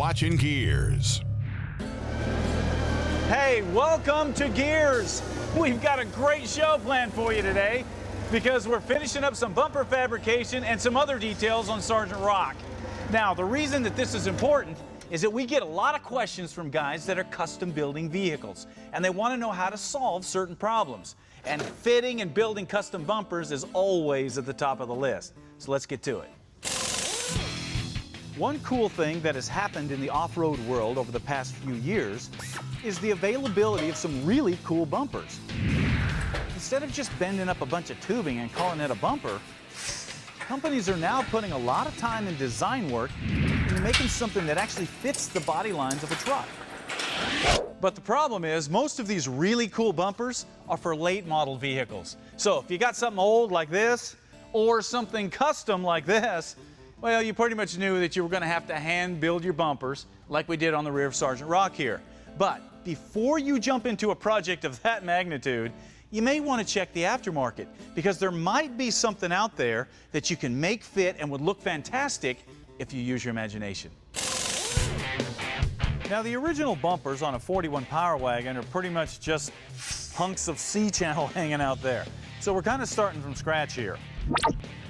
watching Gearz. Hey, welcome to Gearz. We've got a great show planned for you today because we're finishing up some bumper fabrication and some other details on Sergeant Rock. Now, the reason that this is important is that we get a lot of questions from guys that are custom building vehicles, and they want to know how to solve certain problems. And fitting and building custom bumpers is always at the top of the list. So let's get to it. One cool thing that has happened in the off-road world over the past few years is the availability of some really cool bumpers. Instead of just bending up a bunch of tubing and calling it a bumper, companies are now putting a lot of time and design work into making something that actually fits the body lines of a truck. But the problem is, most of these really cool bumpers are for late model vehicles. So if you got something old like this, or something custom like this, well, you pretty much knew that you were going to have to hand build your bumpers like we did on the rear of Sergeant Rock here. But before you jump into a project of that magnitude, you may want to check the aftermarket, because there might be something out there that you can make fit and would look fantastic if you use your imagination. Now, the original bumpers on a 41 Power Wagon are pretty much just hunks of C-channel hanging out there. So we're kind of starting from scratch here.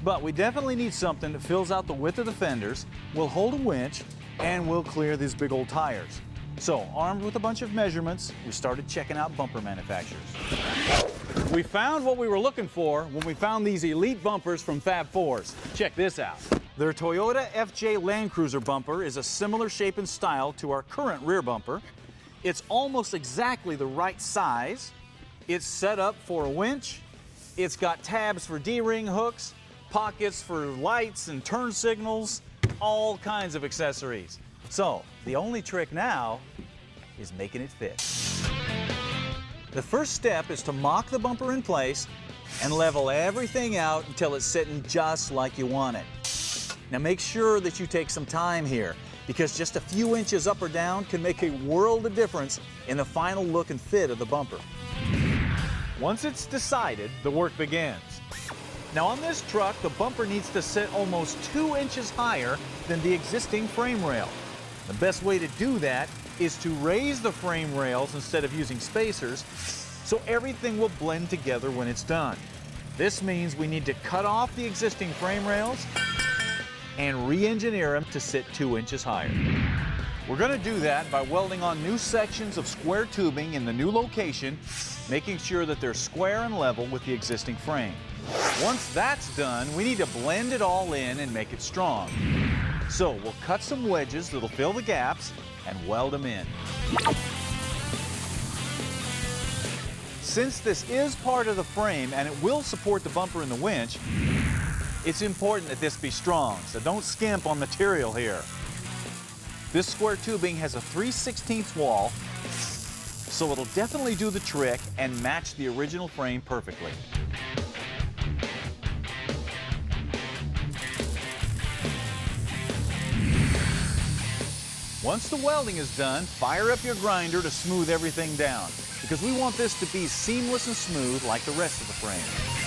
But we definitely need something that fills out the width of the fenders, will hold a winch, and will clear these big old tires. So, armed with a bunch of measurements, we started checking out bumper manufacturers. We found what we were looking for when we found these elite bumpers from Fab4s. Check this out. Their Toyota FJ Land Cruiser bumper is a similar shape and style to our current rear bumper. It's almost exactly the right size. It's set up for a winch. It's got tabs for D-ring hooks, pockets for lights and turn signals, all kinds of accessories. So, the only trick now is making it fit. The first step is to mock the bumper in place and level everything out until it's sitting just like you want it. Now make sure that you take some time here, because just a few inches up or down can make a world of difference in the final look and fit of the bumper. Once it's decided, the work begins. Now on this truck, the bumper needs to sit almost 2 inches higher than the existing frame rail. The best way to do that is to raise the frame rails instead of using spacers, so everything will blend together when it's done. This means we need to cut off the existing frame rails and re-engineer them to sit 2 inches higher. We're going to do that by welding on new sections of square tubing in the new location, making sure that they're square and level with the existing frame. Once that's done, we need to blend it all in and make it strong. So we'll cut some wedges that'll fill the gaps and weld them in. Since this is part of the frame and it will support the bumper and the winch, it's important that this be strong, so don't skimp on material here. This square tubing has a 3/16 wall, so it'll definitely do the trick and match the original frame perfectly. Once the welding is done, fire up your grinder to smooth everything down, because we want this to be seamless and smooth like the rest of the frame.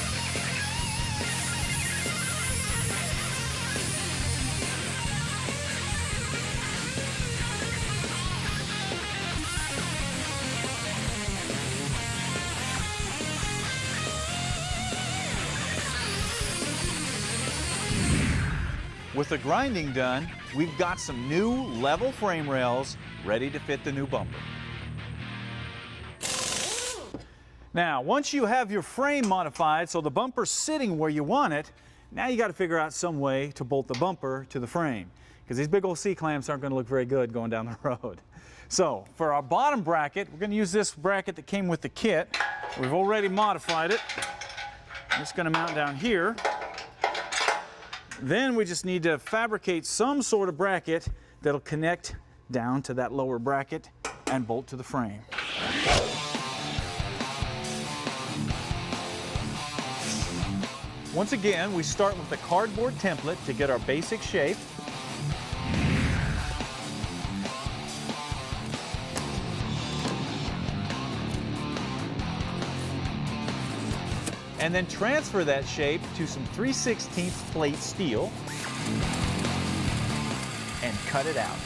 With the grinding done, we've got some new level frame rails ready to fit the new bumper. Now, once you have your frame modified so the bumper's sitting where you want it, now you got to figure out some way to bolt the bumper to the frame, because these big old C-clamps aren't going to look very good going down the road. So, for our bottom bracket, we're going to use this bracket that came with the kit. We've already modified it. It's going to mount down here. Then we just need to fabricate some sort of bracket that'll connect down to that lower bracket and bolt to the frame. Once again, we start with a cardboard template to get our basic shape. And then transfer that shape to some 3/16 plate steel and cut it out.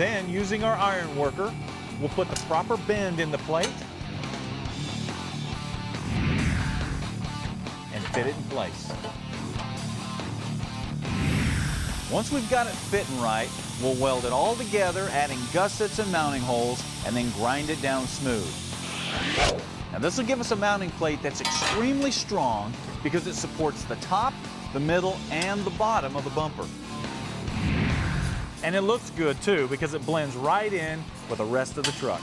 Then, using our iron worker, we'll put the proper bend in the plate and fit it in place. Once we've got it fitting right, we'll weld it all together, adding gussets and mounting holes, and then grind it down smooth. Now this will give us a mounting plate that's extremely strong because it supports the top, the middle, and the bottom of the bumper. And it looks good too because it blends right in with the rest of the truck.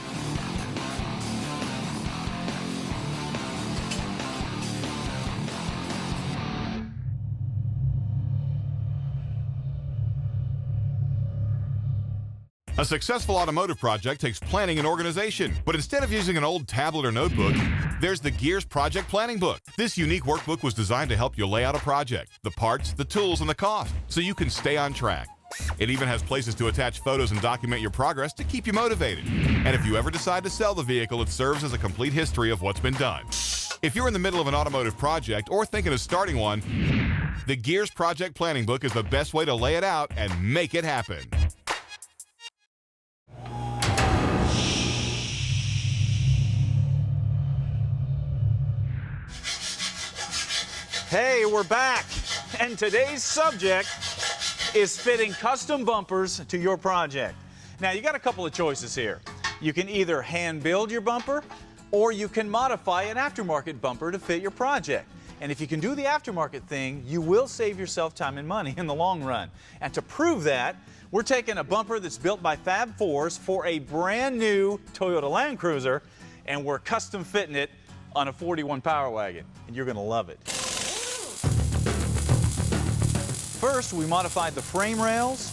A successful automotive project takes planning and organization, but instead of using an old tablet or notebook, there's the Gearz Project Planning Book. This unique workbook was designed to help you lay out a project, the parts, the tools, and the cost, so you can stay on track. It even has places to attach photos and document your progress to keep you motivated. And if you ever decide to sell the vehicle, it serves as a complete history of what's been done. If you're in the middle of an automotive project or thinking of starting one, the Gearz Project Planning Book is the best way to lay it out and make it happen. Hey, we're back, and today's subject is fitting custom bumpers to your project. Now, you got a couple of choices here. You can either hand build your bumper, or you can modify an aftermarket bumper to fit your project. And if you can do the aftermarket thing, you will save yourself time and money in the long run. And to prove that, we're taking a bumper that's built by Fab Fours for a brand new Toyota Land Cruiser, and we're custom fitting it on a 41 Power Wagon, and you're gonna love it. First, we modified the frame rails.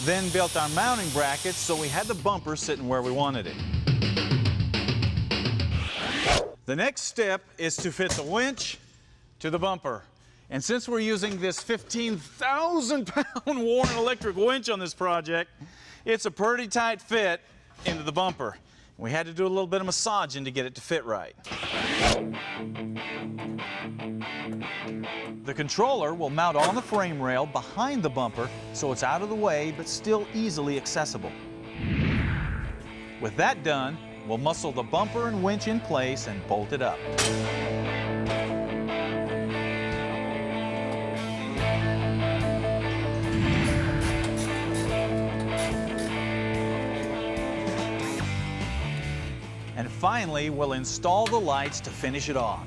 Then built our mounting brackets so we had the bumper sitting where we wanted it. The next step is to fit the winch to the bumper. And since we're using this 15,000-pound Warren electric winch on this project, it's a pretty tight fit into the bumper. We had to do a little bit of massaging to get it to fit right. The controller will mount on the frame rail behind the bumper so it's out of the way but still easily accessible. With that done, we'll muscle the bumper and winch in place and bolt it up. And finally, we'll install the lights to finish it off.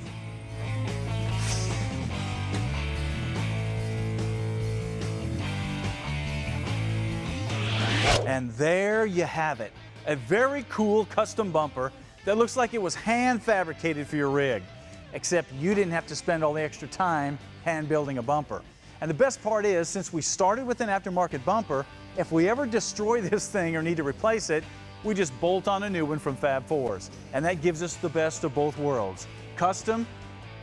And there you have it, a very cool custom bumper that looks like it was hand fabricated for your rig, except you didn't have to spend all the extra time hand building a bumper. And the best part is, since we started with an aftermarket bumper, if we ever destroy this thing or need to replace it, we just bolt on a new one from Fab Fours. And that gives us the best of both worlds, custom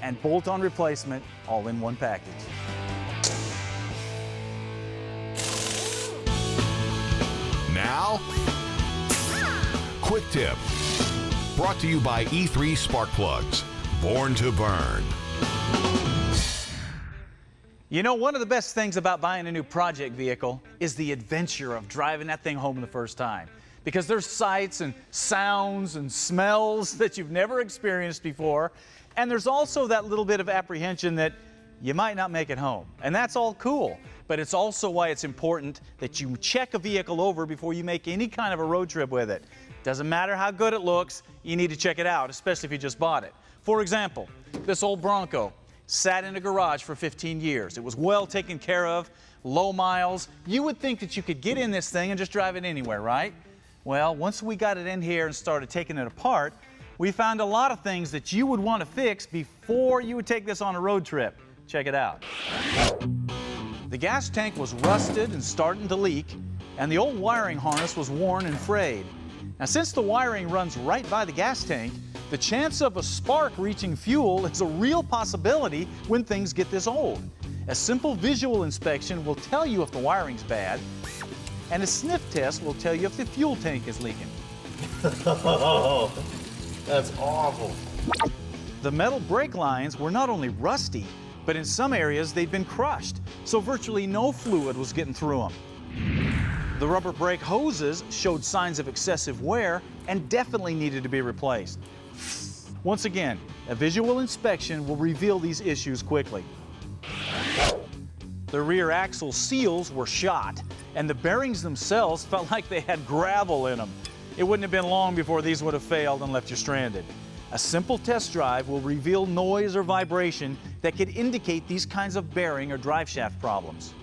and bolt-on replacement all in one package. Now, quick tip, brought to you by E3 Spark Plugs, born to burn. You know, one of the best things about buying a new project vehicle is the adventure of driving that thing home the first time. Because there's sights and sounds and smells that you've never experienced before. And there's also that little bit of apprehension that you might not make it home. And that's all cool. But it's also why it's important that you check a vehicle over before you make any kind of a road trip with it. Doesn't matter how good it looks, you need to check it out, especially if you just bought it. For example, this old Bronco sat in a garage for 15 years. It was well taken care of, low miles. You would think that you could get in this thing and just drive it anywhere, right? Well, once we got it in here and started taking it apart, we found a lot of things that you would want to fix before you would take this on a road trip. Check it out. The gas tank was rusted and starting to leak, and the old wiring harness was worn and frayed. Now, since the wiring runs right by the gas tank, the chance of a spark reaching fuel is a real possibility when things get this old. A simple visual inspection will tell you if the wiring's bad, and a sniff test will tell you if the fuel tank is leaking. Oh, that's awful. The metal brake lines were not only rusty, But in some areas, they'd been crushed, so virtually no fluid was getting through them. The rubber brake hoses showed signs of excessive wear and definitely needed to be replaced. Once again, a visual inspection will reveal these issues quickly. The rear axle seals were shot, and the bearings themselves felt like they had gravel in them. It wouldn't have been long before these would have failed and left you stranded. A simple test drive will reveal noise or vibration that could indicate these kinds of bearing or drive shaft problems.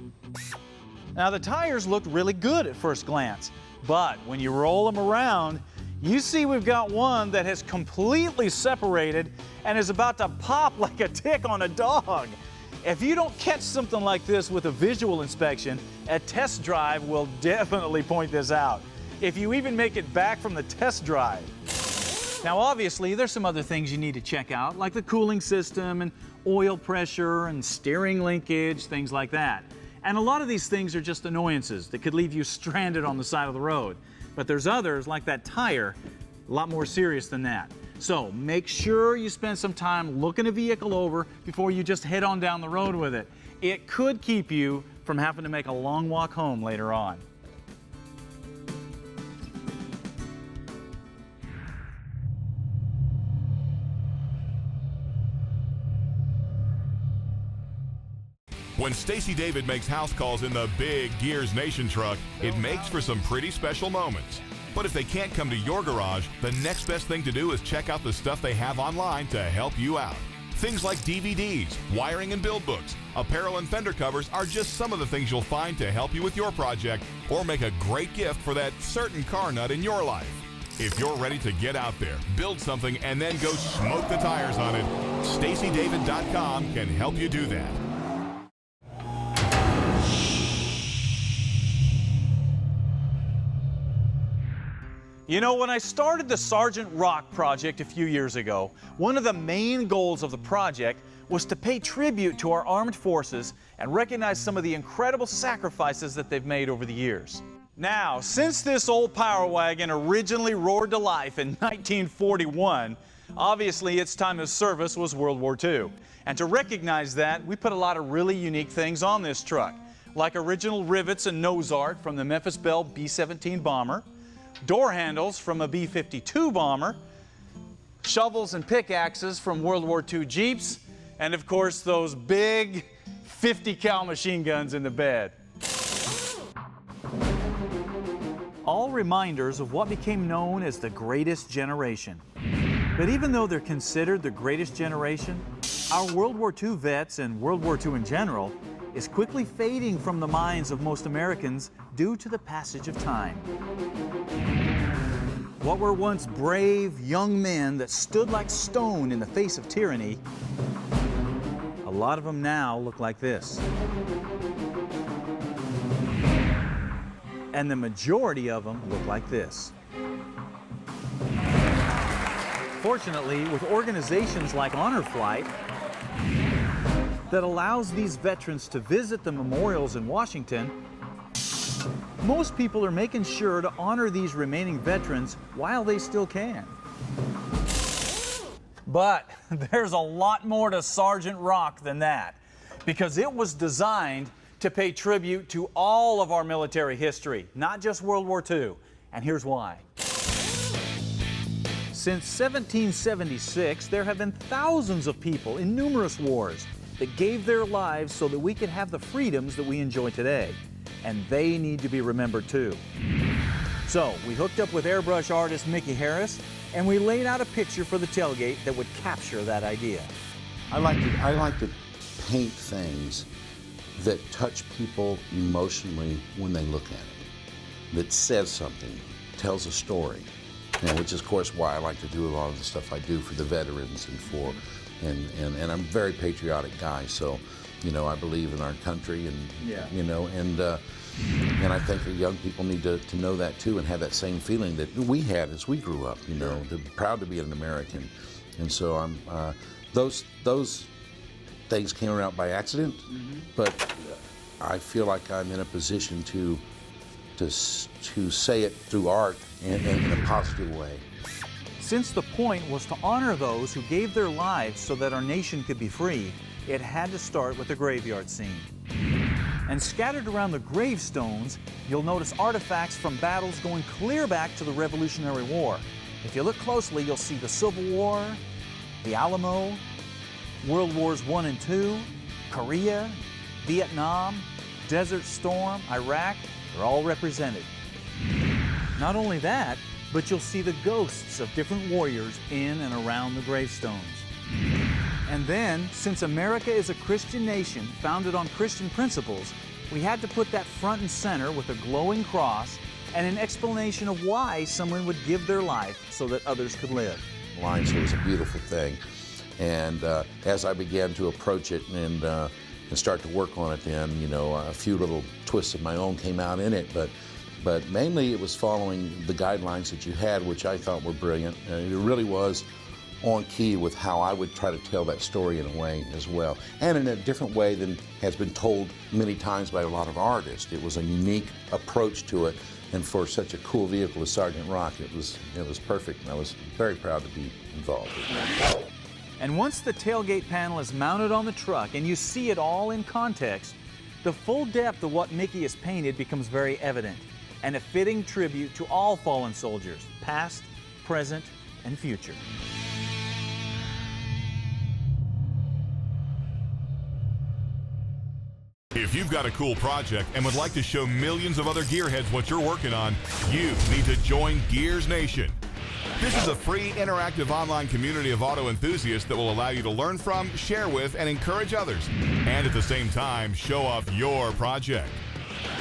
Now, the tires looked really good at first glance, but when you roll them around, you see we've got one that has completely separated and is about to pop like a tick on a dog. If you don't catch something like this with a visual inspection, a test drive will definitely point this out, if you even make it back from the test drive. Now, obviously, there's some other things you need to check out, like the cooling system and oil pressure and steering linkage, things like that. And a lot of these things are just annoyances that could leave you stranded on the side of the road. But there's others, like that tire, a lot more serious than that. So make sure you spend some time looking a vehicle over before you just head on down the road with it. It could keep you from having to make a long walk home later on. When Stacey David makes house calls in the big Gearz Nation truck, it makes for some pretty special moments. But if they can't come to your garage, the next best thing to do is check out the stuff they have online to help you out. Things like DVDs, wiring and build books, apparel and fender covers are just some of the things you'll find to help you with your project or make a great gift for that certain car nut in your life. If you're ready to get out there, build something, and then go smoke the tires on it, StaceyDavid.com can help you do that. You know, when I started the Sergeant Rock project a few years ago, one of the main goals of the project was to pay tribute to our armed forces and recognize some of the incredible sacrifices that they've made over the years. Now, since this old power wagon originally roared to life in 1941, obviously its time of service was World War II. And to recognize that, we put a lot of really unique things on this truck, like original rivets and nose art from the Memphis Belle B-17 bomber, door handles from a B-52 bomber, shovels and pickaxes from World War II Jeeps, and of course those big 50 cal machine guns in the bed. All reminders of what became known as the greatest generation. But even though they're considered the greatest generation, our World War II vets and World War II in general is quickly fading from the minds of most Americans due to the passage of time. What were once brave young men that stood like stone in the face of tyranny, a lot of them now look like this. And the majority of them look like this. Fortunately, with organizations like Honor Flight, that allows these veterans to visit the memorials in Washington, most people are making sure to honor these remaining veterans while they still can. But there's a lot more to Sergeant Rock than that, because it was designed to pay tribute to all of our military history, not just World War II. And here's why. Since 1776, there have been thousands of people in numerous wars that gave their lives so that we could have the freedoms that we enjoy today. And they need to be remembered too. So we hooked up with airbrush artist Mickey Harris, and we laid out a picture for the tailgate that would capture that idea. I like to paint things that touch people emotionally when they look at it, that says something, tells a story, which is of course why I like to do a lot of the stuff I do for the veterans and I'm a very patriotic guy, so I believe in our country and I think that young people need to know that too and have that same feeling that we had as we grew up, to proud to be an American. And so I'm those things came around by accident, but I feel like I'm in a position to say it through art and in a positive way. Since the point was to honor those who gave their lives so that our nation could be free, it had to start with the graveyard scene. And scattered around the gravestones, you'll notice artifacts from battles going clear back to the Revolutionary War. If you look closely, you'll see the Civil War, the Alamo, World Wars I and II, Korea, Vietnam, Desert Storm, Iraq, they're all represented. Not only that, but you'll see the ghosts of different warriors in and around the gravestones. And then, since America is a Christian nation founded on Christian principles, we had to put that front and center with a glowing cross and an explanation of why someone would give their life so that others could live. Line, so it was a beautiful thing. And as I began to approach it and start to work on it, then, you know, a few little twists of my own came out in it, but mainly it was following the guidelines that you had, which I thought were brilliant. It really was on key with how I would try to tell that story in a way as well, and in a different way than has been told many times by a lot of artists. It was a unique approach to it, and for such a cool vehicle as Sergeant Rock, it was perfect, and I was very proud to be involved with it. And once the tailgate panel is mounted on the truck and you see it all in context, the full depth of what Mickey has painted becomes very evident, and a fitting tribute to all fallen soldiers, past, present, and future. If you've got a cool project and would like to show millions of other gearheads what you're working on, you need to join Gearz Nation. This is a free, interactive online community of auto enthusiasts that will allow you to learn from, share with, and encourage others, and at the same time, show off your project.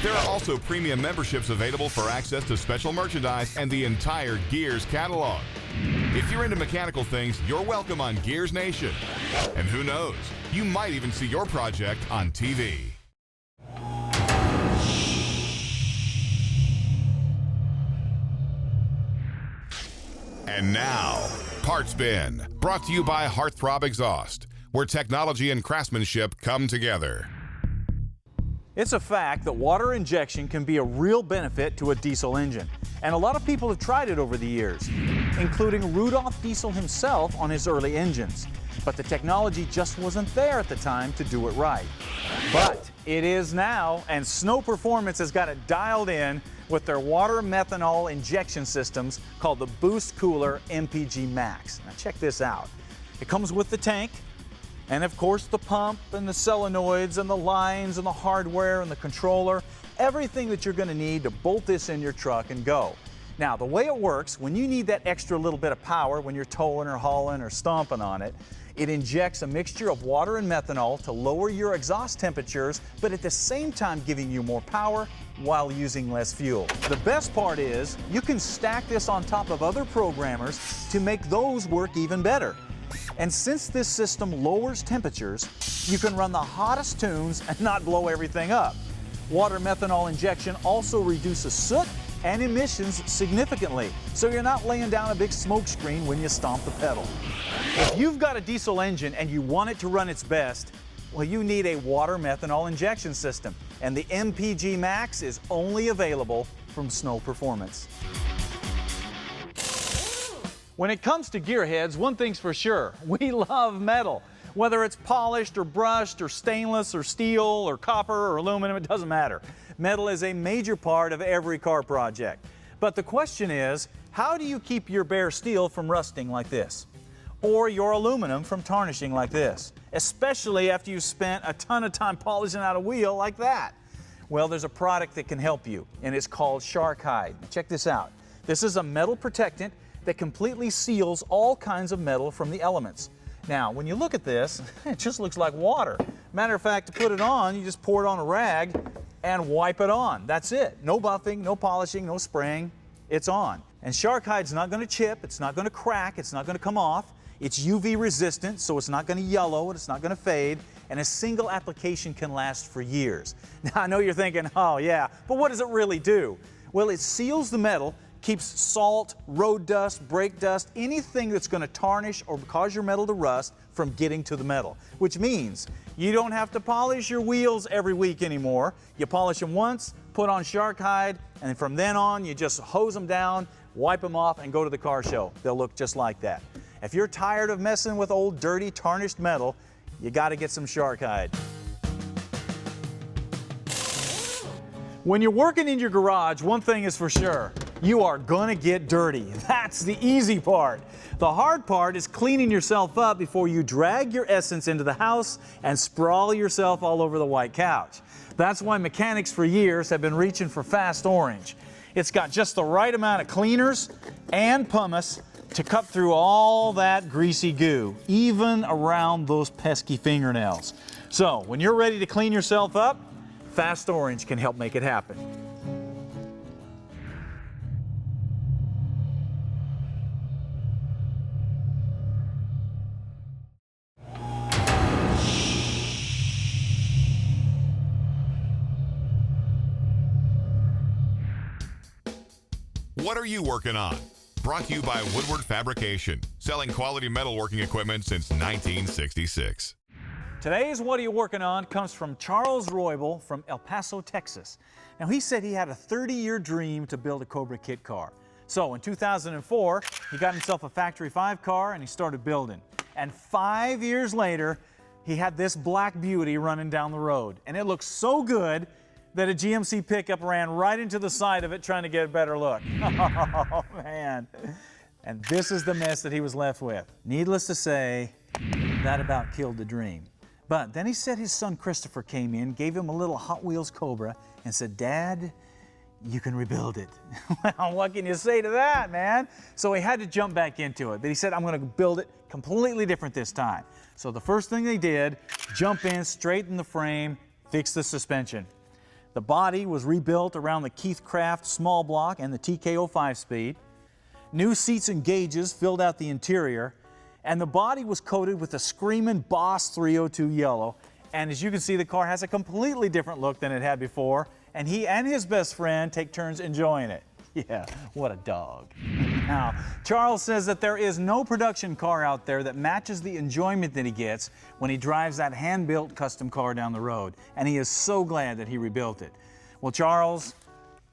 There are also premium memberships available for access to special merchandise and the entire Gearz catalog. If you're into mechanical things, you're welcome on Gearz Nation. And who knows, you might even see your project on TV. And now, Parts Bin, brought to you by Heartthrob Exhaust, where technology and craftsmanship come together. It's a fact that water injection can be a real benefit to a diesel engine, and a lot of people have tried it over the years, including Rudolph Diesel himself on his early engines. But the technology just wasn't there at the time to do it right. But it is now, and Snow Performance has got it dialed in with their water methanol injection systems called the Boost Cooler MPG Max. Now check this out. It comes with the tank, and of course the pump and the solenoids and the lines and the hardware and the controller, everything that you're going to need to bolt this in your truck and go. Now the way it works, when you need that extra little bit of power when you're towing or hauling or stomping on it, it injects a mixture of water and methanol to lower your exhaust temperatures, but at the same time giving you more power while using less fuel. The best part is you can stack this on top of other programmers to make those work even better. And since this system lowers temperatures, you can run the hottest tunes and not blow everything up. Water methanol injection also reduces soot and emissions significantly, so you're not laying down a big smoke screen when you stomp the pedal. If you've got a diesel engine and you want it to run its best, well, you need a water methanol injection system, and the MPG Max is only available from Snow Performance. When it comes to gearheads, one thing's for sure, we love metal. Whether it's polished or brushed or stainless or steel or copper or aluminum, it doesn't matter. Metal is a major part of every car project. But the question is, how do you keep your bare steel from rusting like this? Or your aluminum from tarnishing like this? Especially after you've spent a ton of time polishing out a wheel like that. Well, there's a product that can help you, and it's called Shark Hide. Check this out. This is a metal protectant that completely seals all kinds of metal from the elements. Now, when you look at this, it just looks like water. Matter of fact, to put it on, you just pour it on a rag and wipe it on. That's it. No buffing, no polishing, no spraying. It's on. And Shark Hide's not going to chip, it's not going to crack, it's not going to come off. It's UV resistant, so it's not going to yellow, it's not going to fade, and a single application can last for years. Now, I know you're thinking, oh yeah, but what does it really do? Well, it seals the metal, keeps salt, road dust, brake dust, anything that's going to tarnish or cause your metal to rust from getting to the metal, which means you don't have to polish your wheels every week anymore. You polish them once, put on Shark Hide, and from then on you just hose them down, wipe them off, and go to the car show. They'll look just like that. If you're tired of messing with old, dirty, tarnished metal, You got to get some shark hide. When you're working in your garage, one thing is for sure, you are gonna get dirty. That's the easy part. The hard part is cleaning yourself up before you drag your essence into the house and sprawl yourself all over the white couch. That's why mechanics for years have been reaching for Fast Orange. It's got just the right amount of cleaners and pumice to cut through all that greasy goo, even around those pesky fingernails. So when you're ready to clean yourself up, Fast Orange can help make it happen. What are you working on? Brought to you by Woodward Fabrication, selling quality metalworking equipment since 1966. Today's What Are You Working On comes from Charles Roybal from El Paso, Texas. Now, he said he had a 30-year dream to build a Cobra kit car. So in 2004, he got himself a Factory 5 car and he started building. And 5 years later, he had this black beauty running down the road. And it looked so good that a GMC pickup ran right into the side of it trying to get a better look. Oh, man. And this is the mess that he was left with. Needless to say, that about killed the dream. But then he said his son Christopher came in, gave him a little Hot Wheels Cobra, and said, "Dad, you can rebuild it." Well, what can you say to that, man? So he had to jump back into it. But he said, "I'm going to build it completely different this time." So the first thing they did, jump in, straighten the frame, fix the suspension. The body was rebuilt around the Keith Craft small block and the TKO 5-speed. New seats and gauges filled out the interior, and the body was coated with a screaming Boss 302 yellow. And as you can see, the car has a completely different look than it had before, and he and his best friend take turns enjoying it. Yeah, what a dog. Now, Charles says that there is no production car out there that matches the enjoyment that he gets when he drives that hand-built custom car down the road, and he is so glad that he rebuilt it. Well, Charles,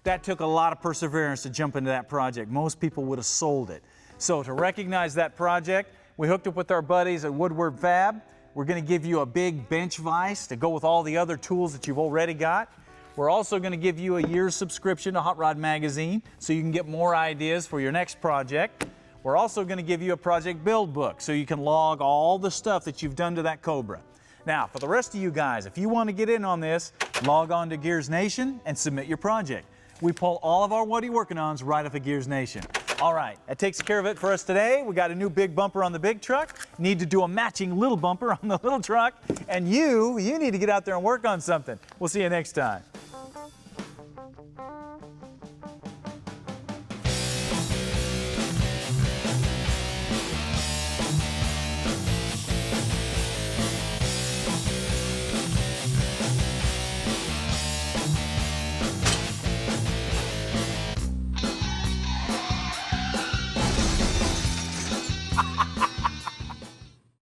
that took a lot of perseverance to jump into that project. Most people would have sold it. So to recognize that project, we hooked up with our buddies at Woodward Fab. We're going to give you a big bench vise to go with all the other tools that you've already got. We're also going to give you a year's subscription to Hot Rod Magazine so you can get more ideas for your next project. We're also going to give you a project build book so you can log all the stuff that you've done to that Cobra. Now, for the rest of you guys, if you want to get in on this, log on to Gearz Nation and submit your project. We pull all of our What Are You Working Ons right off of Gearz Nation. All right, that takes care of it for us today. We got a new big bumper on the big truck. Need to do a matching little bumper on the little truck. And you need to get out there and work on something. We'll see you next time.